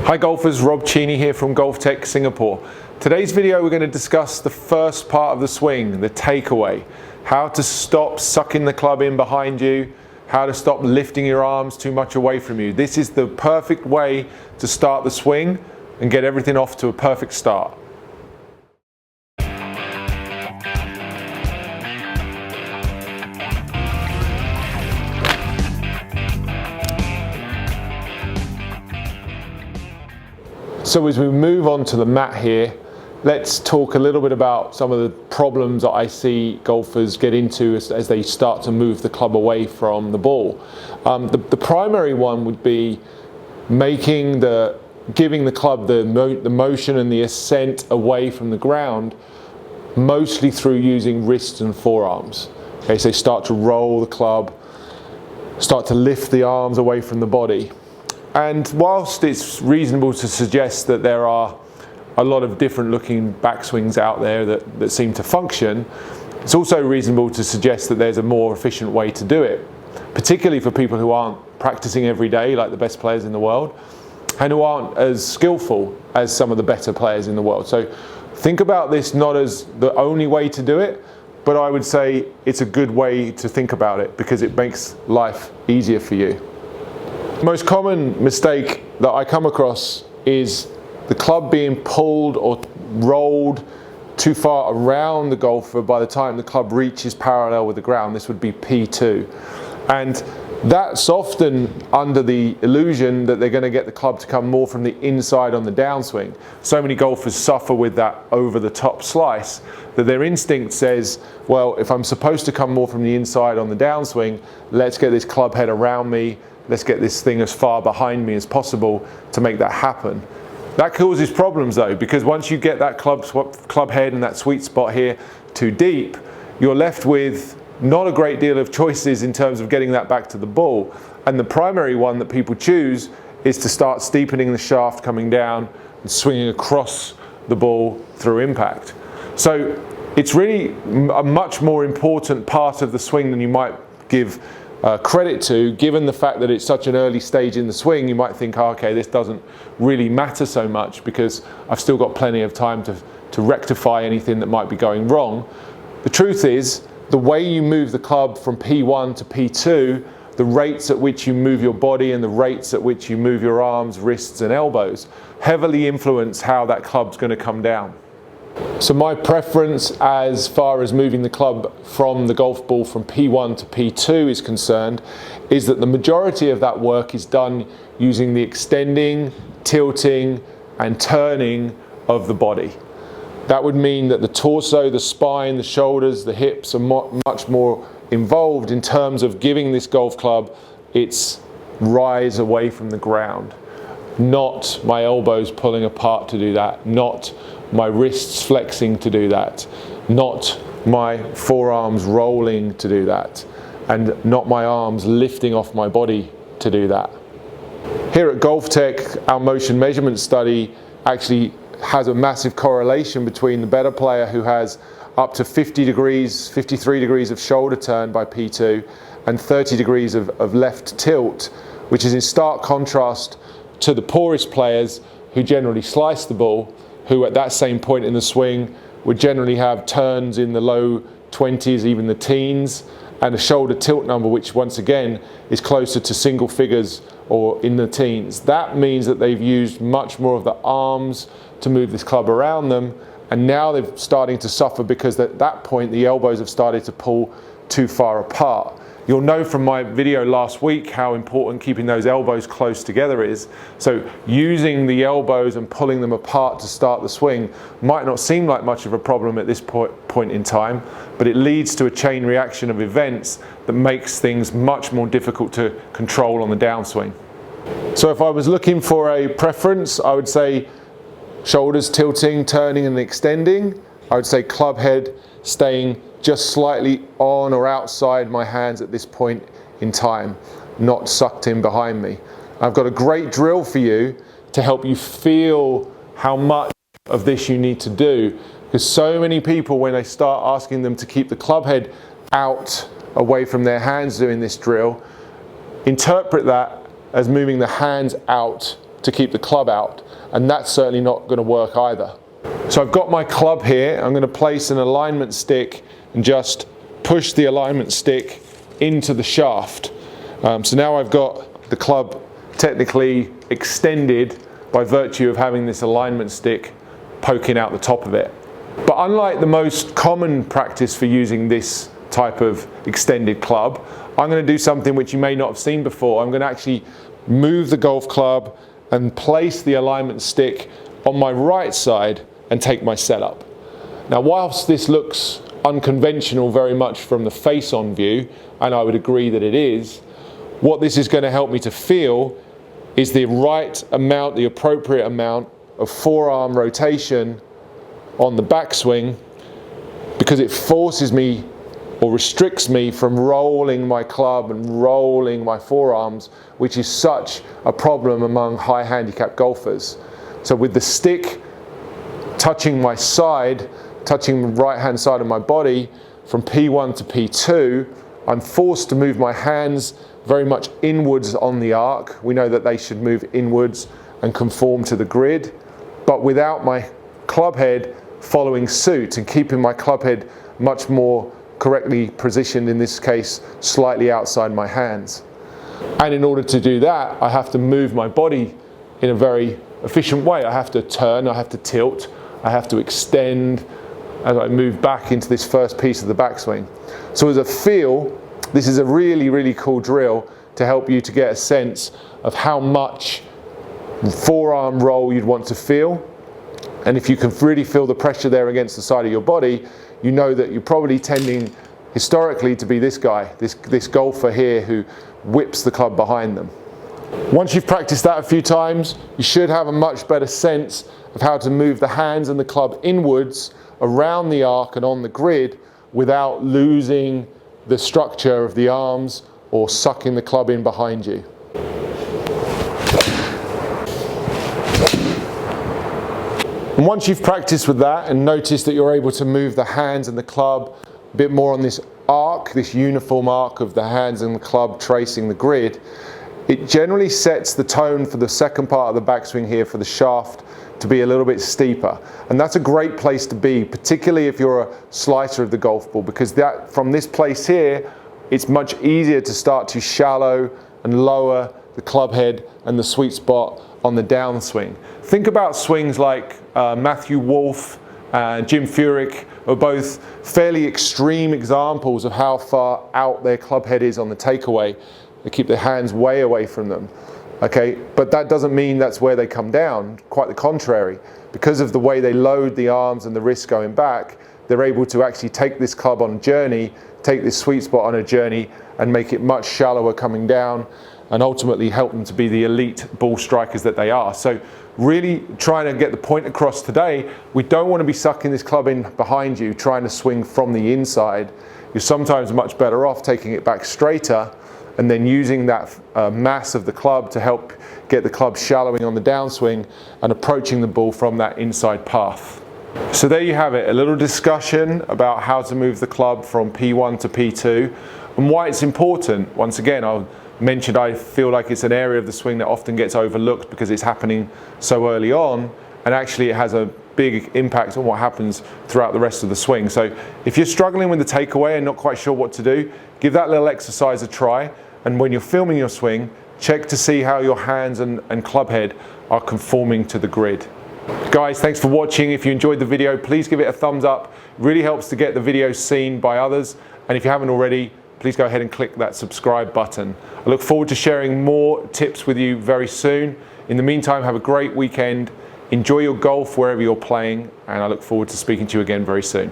Hi golfers, Rob Cheney here from Golf Tech Singapore. Today's video we're going to discuss the first part of the swing, the takeaway. How to stop sucking the club in behind you, how to stop lifting your arms too much away from you. This is the perfect way to start the swing and get everything off to a perfect start. So as we move on to the mat here, let's talk a little bit about some of the problems that I see golfers get into as they start to move the club away from the ball. The primary one would be giving the club the motion and the ascent away from the ground, mostly through using wrists and forearms. Okay, so they start to roll the club, start to lift the arms away from the body. And whilst it's reasonable to suggest that there are a lot of different looking backswings out there that seem to function, it's also reasonable to suggest that there's a more efficient way to do it, particularly for people who aren't practicing every day like the best players in the world and who aren't as skillful as some of the better players in the world. So think about this not as the only way to do it, but I would say it's a good way to think about it because it makes life easier for you. The most common mistake that I come across is the club being pulled or rolled too far around the golfer by the time the club reaches parallel with the ground. This would be P2. And that's often under the illusion that they're going to get the club to come more from the inside on the downswing. So many golfers suffer with that over the top slice that their instinct says, well, if I'm supposed to come more from the inside on the downswing, let's get this club head around me. Let's get this thing as far behind me as possible to make that happen. That causes problems though, because once you get that club head and that sweet spot here too deep, you're left with not a great deal of choices in terms of getting that back to the ball. And the primary one that people choose is to start steepening the shaft coming down and swinging across the ball through impact. So it's really a much more important part of the swing than you might give credit to. Given the fact that it's such an early stage in the swing, you might think, oh, okay, this doesn't really matter so much because I've still got plenty of time to rectify anything that might be going wrong. The truth is, the way you move the club from P1 to P2, the rates at which you move your body and the rates at which you move your arms, wrists and elbows heavily influence how that club's going to come down. So my preference as far as moving the club from the golf ball from P1 to P2 is concerned is that the majority of that work is done using the extending, tilting and turning of the body. That would mean that the torso, the spine, the shoulders, the hips are much more involved in terms of giving this golf club its rise away from the ground. Not my elbows pulling apart to do that, not my wrists flexing to do that, not my forearms rolling to do that, and not my arms lifting off my body to do that. Here at Golf Tech, our motion measurement study actually has a massive correlation between the better player who has up to 50 degrees, 53 degrees of shoulder turn by P2 and 30 degrees of left tilt, which is in stark contrast to the poorest players who generally slice the ball, who at that same point in the swing would generally have turns in the low 20s, even the teens, and a shoulder tilt number which once again is closer to single figures or in the teens. That means that they've used much more of the arms to move this club around them, and now they're starting to suffer because at that point the elbows have started to pull too far apart. You'll know from my video last week how important keeping those elbows close together is. So using the elbows and pulling them apart to start the swing might not seem like much of a problem at this point in time, but it leads to a chain reaction of events that makes things much more difficult to control on the downswing. So if I was looking for a preference, I would say shoulders tilting, turning and extending. I would say club head staying just slightly on or outside my hands at this point in time, not sucked in behind me. I've got a great drill for you to help you feel how much of this you need to do, because so many people, when they start asking them to keep the club head out away from their hands doing this drill, interpret that as moving the hands out to keep the club out, and that's certainly not going to work either. So I've got my club here. I'm going to place an alignment stick and just push the alignment stick into the shaft. So now I've got the club technically extended by virtue of having this alignment stick poking out the top of it. But unlike the most common practice for using this type of extended club, I'm going to do something which you may not have seen before. I'm going to actually move the golf club and place the alignment stick on my right side and take my setup. Now, whilst this looks unconventional very much from the face-on view, and I would agree that it is, what this is going to help me to feel is the right amount, the appropriate amount of forearm rotation on the backswing, because it forces me or restricts me from rolling my club and rolling my forearms, which is such a problem among high handicap golfers. So with the stick touching my side, touching the right hand side of my body from P1 to P2, I'm forced to move my hands very much inwards on the arc. We know that they should move inwards and conform to the grid, but without my club head following suit and keeping my club head much more correctly positioned, in this case slightly outside my hands. And in order to do that, I have to move my body in a very efficient way. I have to turn, I have to tilt, I have to extend as I move back into this first piece of the backswing. So as a feel, this is a really, really cool drill to help you to get a sense of how much forearm roll you'd want to feel. And if you can really feel the pressure there against the side of your body, you know that you're probably tending historically to be this guy, this golfer here who whips the club behind them. Once you've practiced that a few times, you should have a much better sense of how to move the hands and the club inwards around the arc and on the grid without losing the structure of the arms or sucking the club in behind you. And once you've practiced with that and noticed that you're able to move the hands and the club a bit more on this arc, this uniform arc of the hands and the club tracing the grid, it generally sets the tone for the second part of the backswing here for the shaft to be a little bit steeper. And that's a great place to be, particularly if you're a slicer of the golf ball, because that from this place here, it's much easier to start to shallow and lower the club head and the sweet spot on the downswing. Think about swings like Matthew Wolff and Jim Furyk are both fairly extreme examples of how far out their club head is on the takeaway. They keep their hands way away from them. Okay, but that doesn't mean that's where they come down, quite the contrary. Because of the way they load the arms and the wrist going back, they're able to actually take this club on a journey, take this sweet spot on a journey and make it much shallower coming down and ultimately help them to be the elite ball strikers that they are. So really trying to get the point across today, we don't want to be sucking this club in behind you, trying to swing from the inside. You're sometimes much better off taking it back straighter and then using that mass of the club to help get the club shallowing on the downswing and approaching the ball from that inside path. So there you have it, a little discussion about how to move the club from P1 to P2 and why it's important. Once again, I'll mention I feel like it's an area of the swing that often gets overlooked because it's happening so early on, and actually it has a big impact on what happens throughout the rest of the swing. So if you're struggling with the takeaway and not quite sure what to do, give that little exercise a try, and when you're filming your swing, check to see how your hands and club head are conforming to the grid. Guys, thanks for watching. If you enjoyed the video, please give it a thumbs up. It really helps to get the video seen by others, and if you haven't already, please go ahead and click that subscribe button. I look forward to sharing more tips with you very soon. In the meantime, have a great weekend. Enjoy your golf wherever you're playing, and I look forward to speaking to you again very soon.